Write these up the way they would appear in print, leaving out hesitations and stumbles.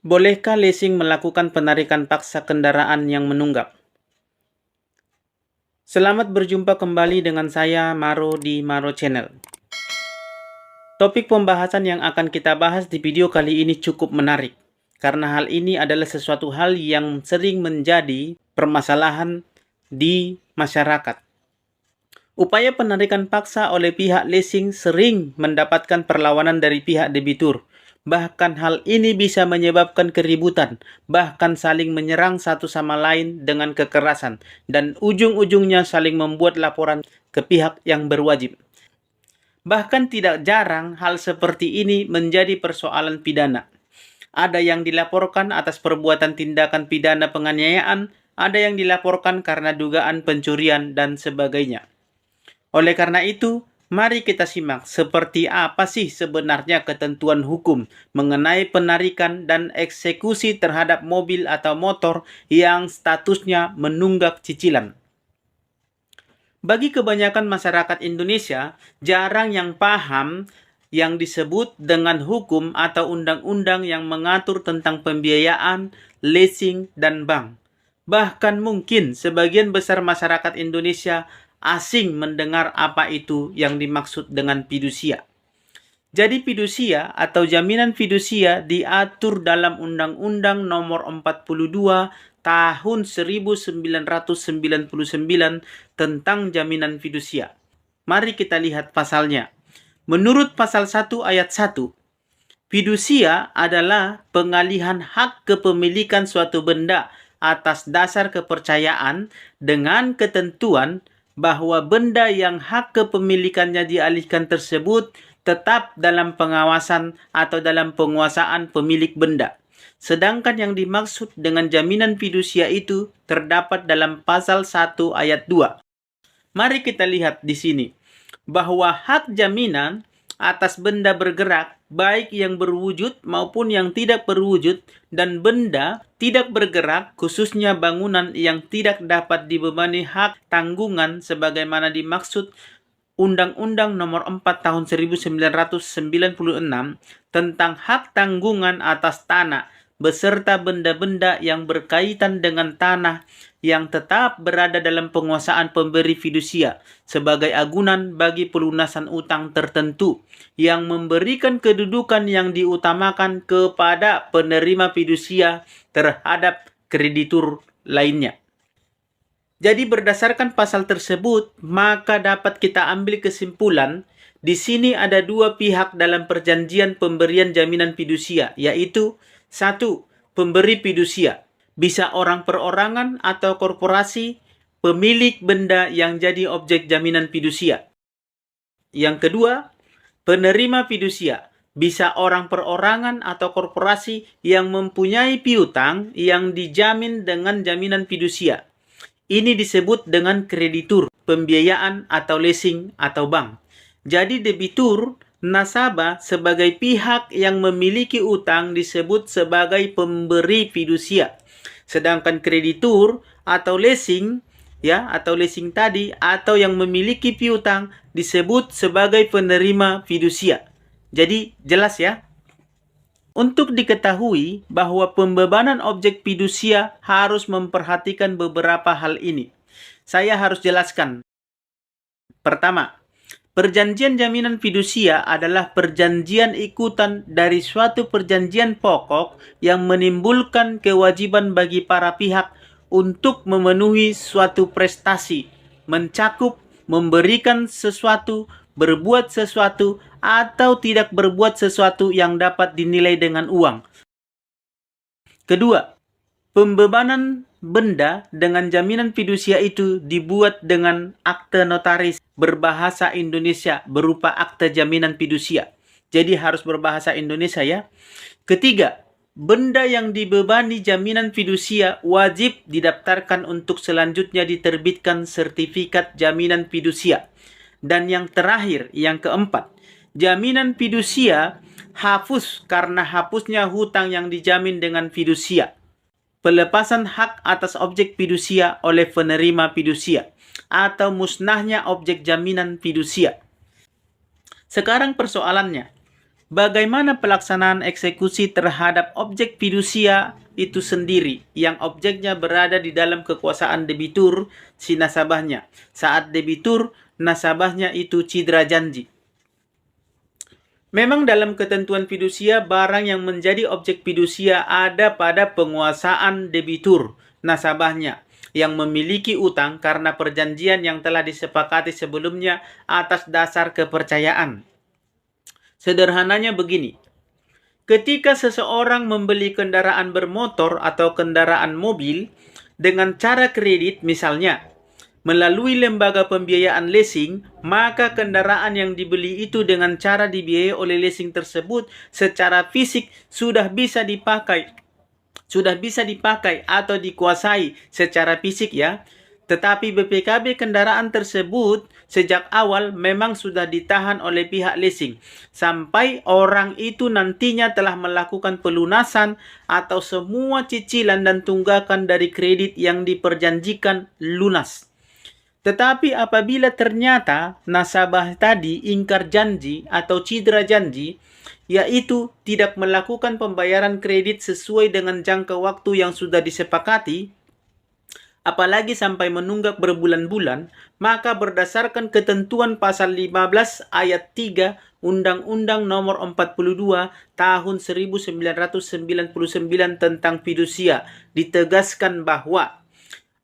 Bolehkah leasing melakukan penarikan paksa kendaraan yang menunggak? Selamat berjumpa kembali dengan saya, Maro, di Maro Channel. Topik pembahasan yang akan kita bahas di video kali ini cukup menarik, karena hal ini adalah sesuatu hal yang sering menjadi permasalahan di masyarakat. Upaya penarikan paksa oleh pihak leasing sering mendapatkan perlawanan dari pihak debitur. Bahkan hal ini bisa menyebabkan keributan, bahkan saling menyerang satu sama lain dengan kekerasan, dan ujung-ujungnya saling membuat laporan ke pihak yang berwajib. Bahkan tidak jarang hal seperti ini menjadi persoalan pidana. Ada yang dilaporkan atas perbuatan tindakan pidana penganiayaan, ada yang dilaporkan karena dugaan pencurian, dan sebagainya. Oleh karena itu, mari kita simak seperti apa sih sebenarnya ketentuan hukum mengenai penarikan dan eksekusi terhadap mobil atau motor yang statusnya menunggak cicilan. Bagi kebanyakan masyarakat Indonesia, jarang yang paham yang disebut dengan hukum atau undang-undang yang mengatur tentang pembiayaan, leasing, dan bank. Bahkan mungkin sebagian besar masyarakat Indonesia asing mendengar apa itu yang dimaksud dengan fidusia. Jadi fidusia atau jaminan fidusia diatur dalam Undang-Undang Nomor 42 Tahun 1999 tentang jaminan fidusia. Mari kita lihat pasalnya. Menurut pasal 1 ayat 1, fidusia adalah pengalihan hak kepemilikan suatu benda atas dasar kepercayaan dengan ketentuan bahwa benda yang hak kepemilikannya dialihkan tersebut tetap dalam pengawasan atau dalam penguasaan pemilik benda. Sedangkan yang dimaksud dengan jaminan fidusia itu terdapat dalam pasal 1 ayat 2. Mari kita lihat di sini bahwa hak jaminan atas benda bergerak, baik yang berwujud maupun yang tidak berwujud, dan benda tidak bergerak, khususnya bangunan yang tidak dapat dibebani hak tanggungan sebagaimana dimaksud Undang-Undang Nomor 4 Tahun 1996 tentang hak tanggungan atas tanah beserta benda-benda yang berkaitan dengan tanah yang tetap berada dalam penguasaan pemberi fidusia sebagai agunan bagi pelunasan utang tertentu yang memberikan kedudukan yang diutamakan kepada penerima fidusia terhadap kreditur lainnya. Jadi berdasarkan pasal tersebut, maka dapat kita ambil kesimpulan di sini ada dua pihak dalam perjanjian pemberian jaminan fidusia, yaitu satu, pemberi fidusia, bisa orang perorangan atau korporasi, pemilik benda yang jadi objek jaminan fidusia. Yang kedua, penerima fidusia, bisa orang perorangan atau korporasi yang mempunyai piutang yang dijamin dengan jaminan fidusia. Ini disebut dengan kreditur, pembiayaan atau leasing atau bank. Jadi debitur, nasabah sebagai pihak yang memiliki utang disebut sebagai pemberi fidusia. Sedangkan kreditur atau leasing atau leasing tadi atau yang memiliki piutang disebut sebagai penerima fidusia. Jadi jelas ya. Untuk diketahui bahwa pembebanan objek fidusia harus memperhatikan beberapa hal ini. Saya harus jelaskan. Pertama, perjanjian jaminan fidusia adalah perjanjian ikutan dari suatu perjanjian pokok yang menimbulkan kewajiban bagi para pihak untuk memenuhi suatu prestasi, mencakup, memberikan sesuatu, berbuat sesuatu, atau tidak berbuat sesuatu yang dapat dinilai dengan uang. Kedua, pembebanan benda dengan jaminan fidusia itu dibuat dengan akte notaris berbahasa Indonesia berupa akte jaminan fidusia. Jadi harus berbahasa Indonesia ya. Ketiga, benda yang dibebani jaminan fidusia wajib didaftarkan untuk selanjutnya diterbitkan sertifikat jaminan fidusia. Dan yang terakhir, yang keempat, jaminan fidusia hapus karena hapusnya hutang yang dijamin dengan fidusia. Pelepasan hak atas objek fidusia oleh penerima fidusia atau musnahnya objek jaminan fidusia. Sekarang persoalannya, bagaimana pelaksanaan eksekusi terhadap objek fidusia itu sendiri yang objeknya berada di dalam kekuasaan debitur si nasabahnya saat debitur nasabahnya itu cedera janji. Memang dalam ketentuan fidusia, barang yang menjadi objek fidusia ada pada penguasaan debitur nasabahnya yang memiliki utang karena perjanjian yang telah disepakati sebelumnya atas dasar kepercayaan. Sederhananya begini, ketika seseorang membeli kendaraan bermotor atau kendaraan mobil dengan cara kredit misalnya, melalui lembaga pembiayaan leasing, maka kendaraan yang dibeli itu dengan cara dibiayai oleh leasing tersebut secara fisik sudah bisa dipakai atau dikuasai secara fisik ya. Tetapi BPKB kendaraan tersebut sejak awal memang sudah ditahan oleh pihak leasing sampai orang itu nantinya telah melakukan pelunasan atau semua cicilan dan tunggakan dari kredit yang diperjanjikan lunas. Tetapi apabila ternyata nasabah tadi ingkar janji atau cedera janji, yaitu tidak melakukan pembayaran kredit sesuai dengan jangka waktu yang sudah disepakati, apalagi sampai menunggak berbulan-bulan, maka berdasarkan ketentuan pasal 15 ayat 3 Undang-Undang Nomor 42 Tahun 1999 tentang fidusia ditegaskan bahwa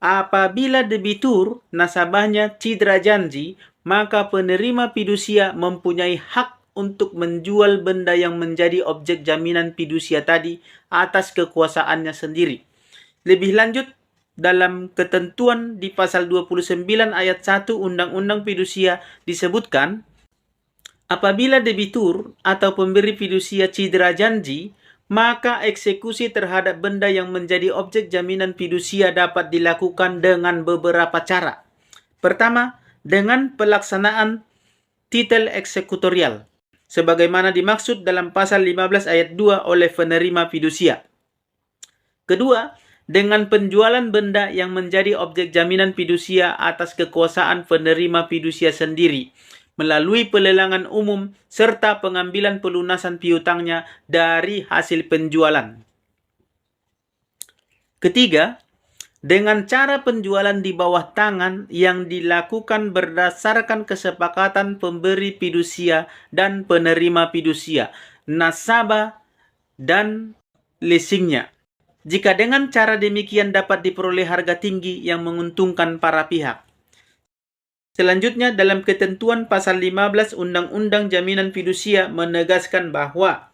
apabila debitur nasabahnya cedera janji, maka penerima fidusia mempunyai hak untuk menjual benda yang menjadi objek jaminan fidusia tadi atas kekuasaannya sendiri. Lebih lanjut, dalam ketentuan di pasal 29 ayat 1 Undang-Undang Fidusia disebutkan, apabila debitur atau pemberi fidusia cedera janji, maka eksekusi terhadap benda yang menjadi objek jaminan fidusia dapat dilakukan dengan beberapa cara. Pertama, dengan pelaksanaan titel eksekutorial, sebagaimana dimaksud dalam pasal 15 ayat 2 oleh penerima fidusia. Kedua, dengan penjualan benda yang menjadi objek jaminan fidusia atas kekuasaan penerima fidusia sendiri, melalui pelelangan umum serta pengambilan pelunasan piutangnya dari hasil penjualan. Ketiga, dengan cara penjualan di bawah tangan yang dilakukan berdasarkan kesepakatan pemberi fidusia dan penerima fidusia, nasabah dan leasingnya. Jika dengan cara demikian dapat diperoleh harga tinggi yang menguntungkan para pihak. Selanjutnya, dalam ketentuan pasal 15 Undang-Undang Jaminan Fidusia menegaskan bahwa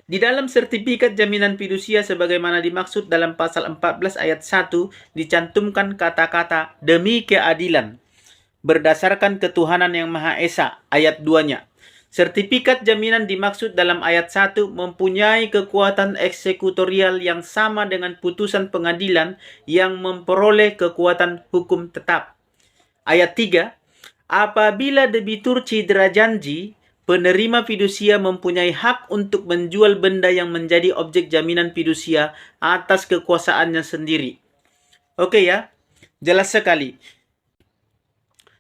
di dalam sertifikat jaminan fidusia sebagaimana dimaksud dalam pasal 14 ayat 1 dicantumkan kata-kata demi keadilan berdasarkan ketuhanan yang Maha Esa ayat 2-nya. Sertifikat jaminan dimaksud dalam ayat 1 mempunyai kekuatan eksekutorial yang sama dengan putusan pengadilan yang memperoleh kekuatan hukum tetap. Ayat 3, apabila debitur cedera janji, penerima fidusia mempunyai hak untuk menjual benda yang menjadi objek jaminan fidusia atas kekuasaannya sendiri. Oke ya, jelas sekali.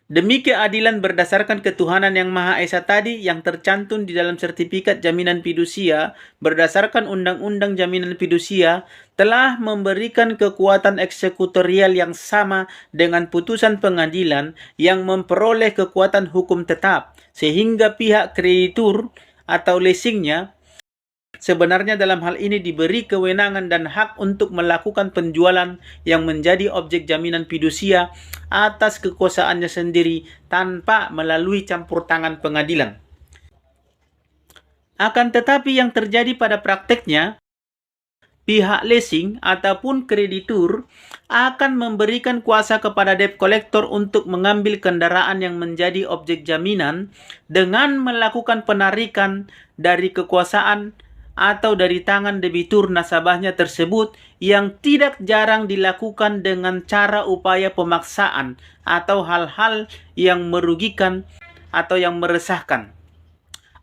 Demi keadilan berdasarkan ketuhanan yang Maha Esa tadi yang tercantum di dalam sertifikat jaminan fidusia berdasarkan Undang-Undang Jaminan Fidusia telah memberikan kekuatan eksekutorial yang sama dengan putusan pengadilan yang memperoleh kekuatan hukum tetap, sehingga pihak kreditur atau leasingnya sebenarnya dalam hal ini diberi kewenangan dan hak untuk melakukan penjualan yang menjadi objek jaminan fidusia atas kekuasaannya sendiri tanpa melalui campur tangan pengadilan. Akan tetapi yang terjadi pada prakteknya, pihak leasing ataupun kreditur akan memberikan kuasa kepada debt collector untuk mengambil kendaraan yang menjadi objek jaminan dengan melakukan penarikan dari kekuasaan atau dari tangan debitur nasabahnya tersebut yang tidak jarang dilakukan dengan cara upaya pemaksaan atau hal-hal yang merugikan atau yang meresahkan.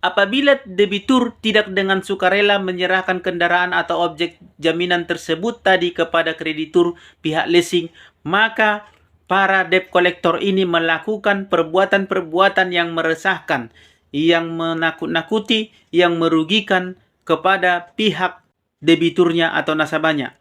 Apabila debitur tidak dengan sukarela menyerahkan kendaraan atau objek jaminan tersebut tadi kepada kreditur pihak leasing, maka para debt collector ini melakukan perbuatan-perbuatan yang meresahkan, yang menakut-nakuti, yang merugikan kepada pihak debiturnya atau nasabahnya.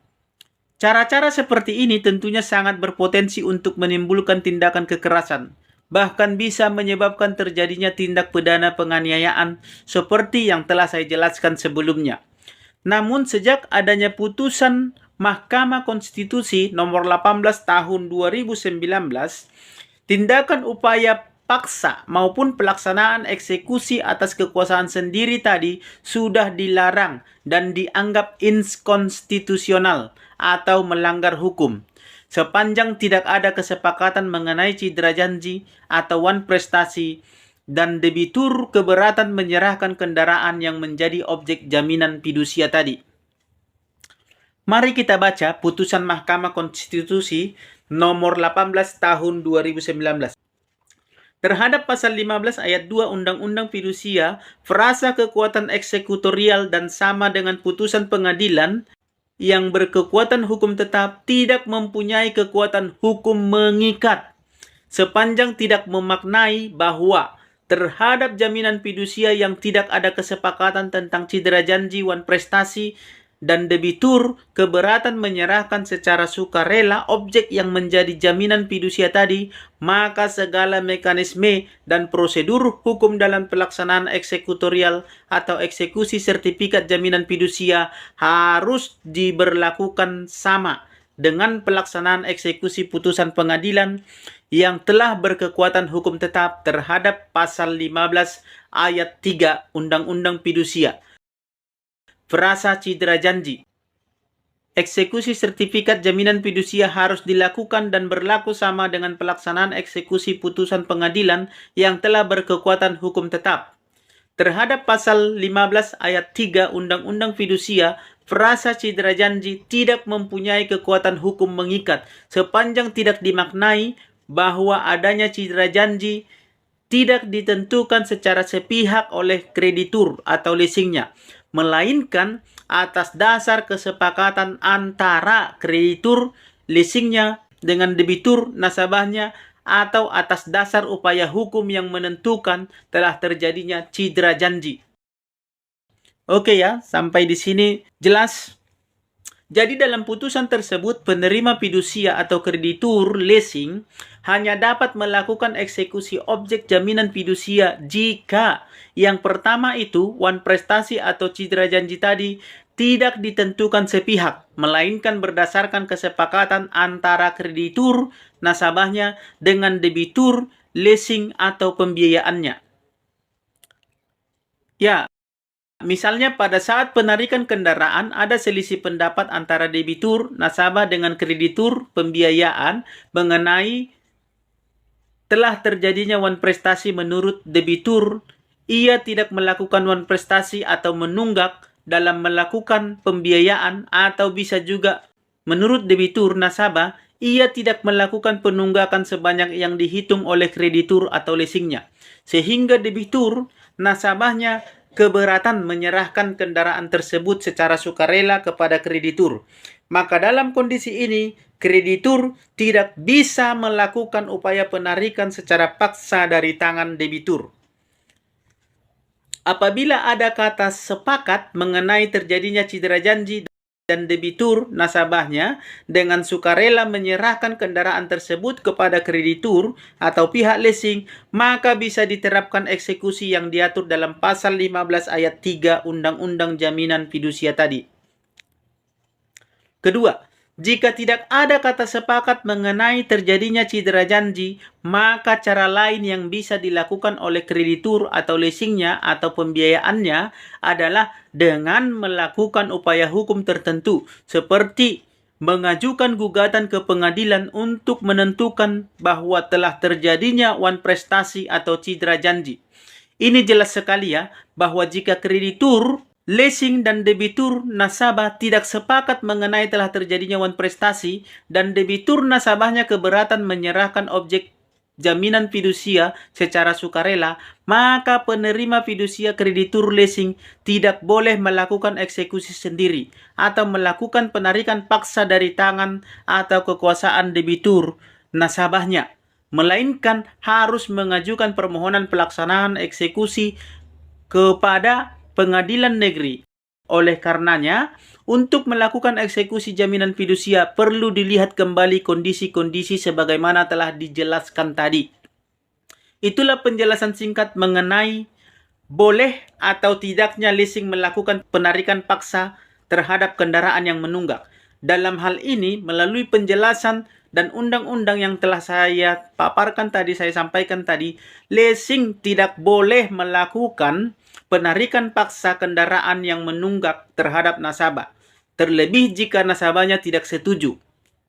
Cara-cara seperti ini tentunya sangat berpotensi untuk menimbulkan tindakan kekerasan, bahkan bisa menyebabkan terjadinya tindak pidana penganiayaan seperti yang telah saya jelaskan sebelumnya. Namun sejak adanya putusan Mahkamah Konstitusi nomor 18 tahun 2019, tindakan upaya paksa maupun pelaksanaan eksekusi atas kekuasaan sendiri tadi sudah dilarang dan dianggap inkonstitusional atau melanggar hukum, sepanjang tidak ada kesepakatan mengenai cedera janji atau wan prestasi dan debitur keberatan menyerahkan kendaraan yang menjadi objek jaminan fidusia tadi. Mari kita baca putusan Mahkamah Konstitusi nomor 18 tahun 2019. Terhadap pasal 15 ayat 2 Undang-Undang Fidusia, frasa kekuatan eksekutorial dan sama dengan putusan pengadilan yang berkekuatan hukum tetap tidak mempunyai kekuatan hukum mengikat, sepanjang tidak memaknai bahwa terhadap jaminan fidusia yang tidak ada kesepakatan tentang cedera janji wan prestasi dan debitur keberatan menyerahkan secara sukarela objek yang menjadi jaminan fidusia tadi, maka segala mekanisme dan prosedur hukum dalam pelaksanaan eksekutorial atau eksekusi sertifikat jaminan fidusia harus diberlakukan sama dengan pelaksanaan eksekusi putusan pengadilan yang telah berkekuatan hukum tetap terhadap pasal 15 ayat 3 Undang-Undang Fidusia. Frasa cedera janji. Eksekusi sertifikat jaminan fidusia harus dilakukan dan berlaku sama dengan pelaksanaan eksekusi putusan pengadilan yang telah berkekuatan hukum tetap. Terhadap pasal 15 ayat 3 Undang-Undang Fidusia, frasa cedera janji tidak mempunyai kekuatan hukum mengikat sepanjang tidak dimaknai bahwa adanya cedera janji tidak ditentukan secara sepihak oleh kreditur atau leasingnya, melainkan atas dasar kesepakatan antara kreditur leasingnya dengan debitur nasabahnya atau atas dasar upaya hukum yang menentukan telah terjadinya cedera janji. Oke ya, sampai di sini jelas. Jadi dalam putusan tersebut, penerima fidusia atau kreditur leasing hanya dapat melakukan eksekusi objek jaminan fidusia jika yang pertama itu wan prestasi atau cedera janji tadi tidak ditentukan sepihak, melainkan berdasarkan kesepakatan antara kreditur nasabahnya dengan debitur leasing atau pembiayaannya. Ya, misalnya pada saat penarikan kendaraan ada selisih pendapat antara debitur nasabah dengan kreditur pembiayaan mengenai telah terjadinya wan prestasi. Menurut debitur, ia tidak melakukan wan prestasi atau menunggak dalam melakukan pembiayaan, atau bisa juga menurut debitur nasabah, ia tidak melakukan penunggakan sebanyak yang dihitung oleh kreditur atau leasingnya, sehingga debitur nasabahnya keberatan menyerahkan kendaraan tersebut secara sukarela kepada kreditur. Maka dalam kondisi ini, kreditur tidak bisa melakukan upaya penarikan secara paksa dari tangan debitur. Apabila ada kata sepakat mengenai terjadinya cedera janji dan debitur nasabahnya dengan sukarela menyerahkan kendaraan tersebut kepada kreditur atau pihak leasing, maka bisa diterapkan eksekusi yang diatur dalam pasal 15 ayat 3 Undang-Undang Jaminan Fidusia tadi. Kedua, jika tidak ada kata sepakat mengenai terjadinya cedera janji, maka cara lain yang bisa dilakukan oleh kreditur atau leasingnya atau pembiayaannya adalah dengan melakukan upaya hukum tertentu, seperti mengajukan gugatan ke pengadilan untuk menentukan bahwa telah terjadinya wan prestasi atau cedera janji. Ini jelas sekali ya, bahwa jika kreditur leasing dan debitur nasabah tidak sepakat mengenai telah terjadinya wan prestasi dan debitur nasabahnya keberatan menyerahkan objek jaminan fidusia secara sukarela, maka penerima fidusia kreditur leasing tidak boleh melakukan eksekusi sendiri atau melakukan penarikan paksa dari tangan atau kekuasaan debitur nasabahnya, melainkan harus mengajukan permohonan pelaksanaan eksekusi kepada pengadilan negeri. Oleh karenanya, untuk melakukan eksekusi jaminan fidusia perlu dilihat kembali kondisi-kondisi sebagaimana telah dijelaskan tadi. Itulah penjelasan singkat mengenai boleh atau tidaknya leasing melakukan penarikan paksa terhadap kendaraan yang menunggak. Dalam hal ini, melalui penjelasan dan undang-undang yang telah saya paparkan tadi, saya sampaikan tadi, leasing tidak boleh melakukan penarikan paksa kendaraan yang menunggak terhadap nasabah. Terlebih jika nasabahnya tidak setuju.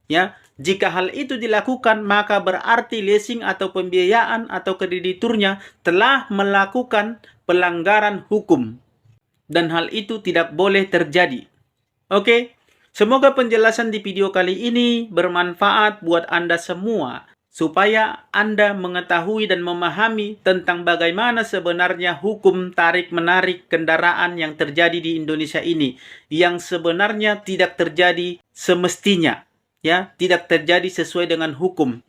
Ya, jika hal itu dilakukan, maka berarti leasing atau pembiayaan atau krediturnya telah melakukan pelanggaran hukum. Dan hal itu tidak boleh terjadi. Oke, semoga penjelasan di video kali ini bermanfaat buat Anda semua, supaya Anda mengetahui dan memahami tentang bagaimana sebenarnya hukum tarik-menarik kendaraan yang terjadi di Indonesia ini, yang sebenarnya tidak terjadi semestinya, ya, tidak terjadi sesuai dengan hukum.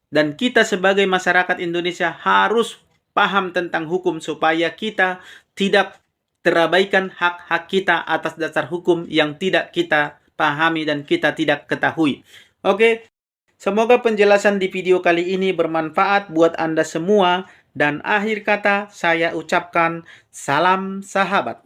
Dan kita sebagai masyarakat Indonesia harus paham tentang hukum supaya kita tidak terabaikan hak-hak kita atas dasar hukum yang tidak kita pahami dan kita tidak ketahui. Oke, semoga penjelasan di video kali ini bermanfaat buat Anda semua. Dan akhir kata saya ucapkan salam sahabat.